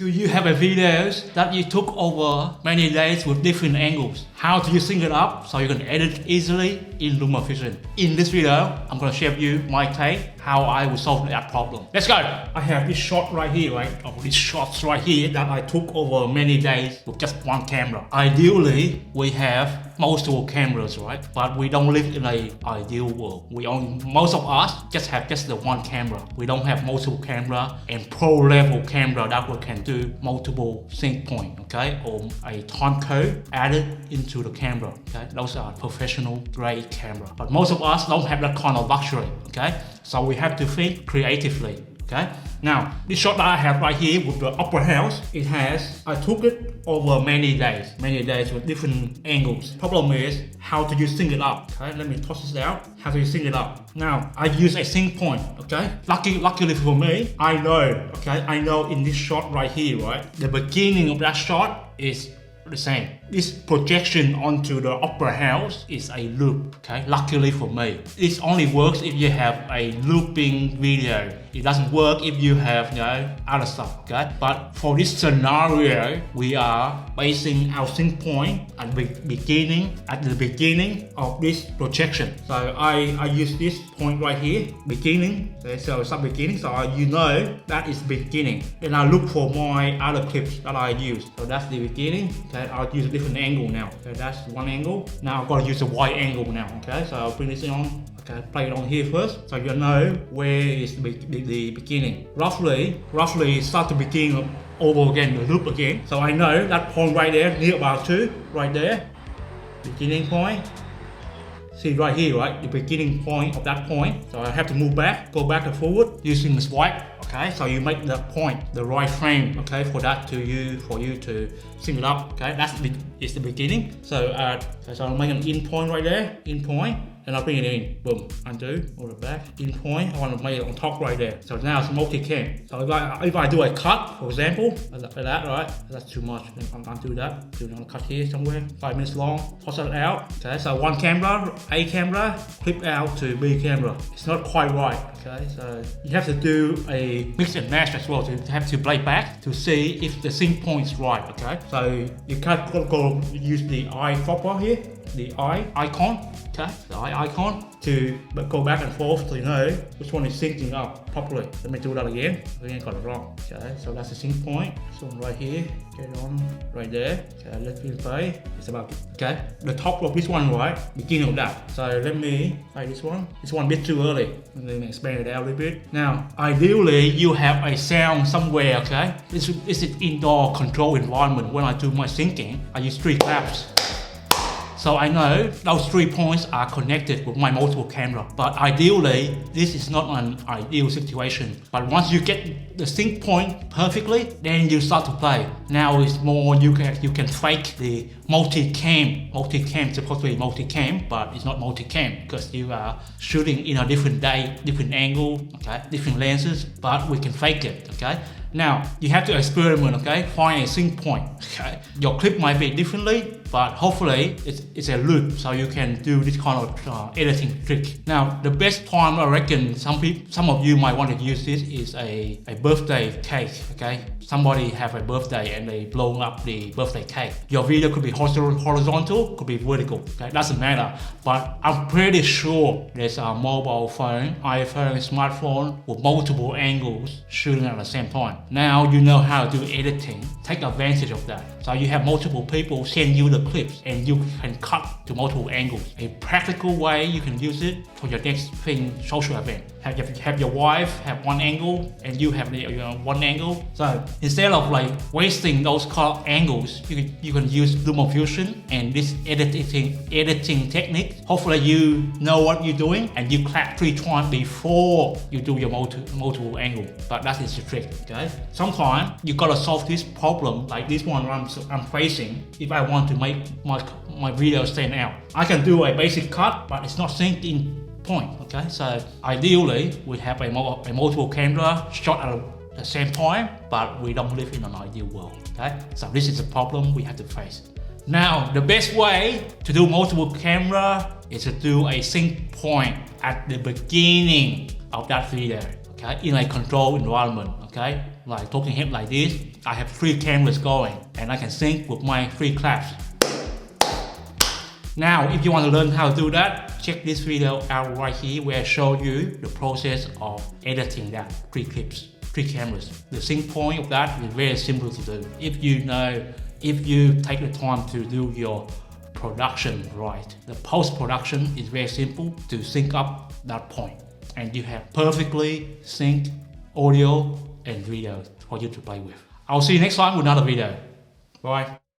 Do you have a videos that you took over many days with different angles? How do you sync it up so you can edit easily in Lumafusion? In this video, I'm gonna share with you my take how I will solve that problem. Let's go! I have this shot right here, right? Of these shots right here that I took over many days with just one camera. Ideally, we have multiple cameras, right? But we don't live in an ideal world. Most of us just have the one camera. We don't have multiple camera and pro level camera that we can do multiple sync point, okay? Or a time code added into the camera, okay? Those are professional grade camera. But most of us don't have that kind of luxury, okay? So we have to think creatively. Okay. Now, this shot that I have right here with the upper house, I took it over many days with different angles. Problem is, how do you sync it up? Okay, let me toss this out. How do you sync it up? Now, I use a sync point, okay? Luckily for me, I know in this shot right here, right? The beginning of that shot is the same. This projection onto the upper house is a loop, okay? Luckily for me. It only works if you have a looping video. It doesn't work if you have, other stuff, okay? But for this scenario, we are basing our sync point at the beginning of this projection. So I use this point right here, beginning. Okay, so it's beginning, so that is beginning. Then I look for my other clips that I use. So that's the beginning. Okay, I'll use a different angle now. Okay, that's one angle. Now I've got to use a wide angle now. Okay, so I'll bring this on. Okay, play it on here first, so you know where is the beginning. Roughly start the beginning over again, the loop again. So I know that point right there, near about 2, right there, beginning point. See right here, right, the beginning point of that point. So I have to move back, go back and forward using the swipe. Okay, so you make the point, the right frame, okay, for you to sync it up. Okay, it's the beginning. So so I'll make an in point right there, in point. And I'll bring it in, boom, undo, all the back, in point, I want to make it on top right there. So now it's multicam. So if I do a cut, for example, like that, right? That's too much, then undo that, do another cut here somewhere, 5 minutes long, toss it out. Okay, so one camera, A camera, flip out to B camera. It's not quite right, okay? So you have to do a mix and match as well, so you have to play back to see if the sync point is right, okay? So you can't go use the eye dropper here, the eye icon, okay? The eye icon to go back and forth so you know which one is syncing up properly. Let me do that again. I got it wrong. Okay, so that's the sync point. This one right here. Get on right there. Okay, let's play. It's about the top of this one, right? Beginning of that. So let me play this one. This one a bit too early. Let me expand it out a little bit. Now, ideally you have a sound somewhere, okay? This is an indoor control environment. When I do my syncing, I use 3 claps. So I know those 3 points are connected with my multiple camera, but ideally, this is not an ideal situation. But once you get the sync point perfectly, then you start to play. Now it's more, you can fake the multicam. Multicam is supposed to be multicam, but it's not multicam because you are shooting in a different day, different angle, okay, different lenses, but we can fake it, okay? Now, you have to experiment, okay? Find a sync point, okay? Your clip might be differently, but hopefully it's a loop, so you can do this kind of editing trick. Now, the best time I reckon some of you might want to use this is a birthday cake, okay? Somebody have a birthday and they blow up the birthday cake. Your video could be horizontal, could be vertical, okay? Doesn't matter. But I'm pretty sure there's a mobile phone, iPhone, smartphone with multiple angles shooting at the same time. Now you know how to do editing. Take advantage of that. So you have multiple people send you the clips and you can cut to multiple angles. A practical way you can use it for your next social event. Have your wife have one angle and you have one angle. So instead of wasting those angles, you can use Lumafusion and this editing technique. Hopefully you know what you're doing and you clap 3 times before you do your multiple angle. But that is the trick, okay? Sometimes you gotta solve this problem like this one I'm facing if I want to make my video stand out. I can do a basic cut, but it's not synced in point, okay? So ideally we have a multiple camera shot at the same time, but we don't live in an ideal world, okay? So this is a problem we have to face. Now, the best way to do multiple camera is to do a sync point at the beginning of that video, okay? In a controlled environment, okay? like talking head like this, I have 3 cameras going and I can sync with my 3 claps. Now, if you want to learn how to do that, check this video out right here where I show you the process of editing that 3 clips, 3 cameras. The sync point of that is very simple to do. If you take the time to do your production right. The post-production is very simple to sync up that point. And you have perfectly synced audio and video for you to play with. I'll see you next time with another video. Bye.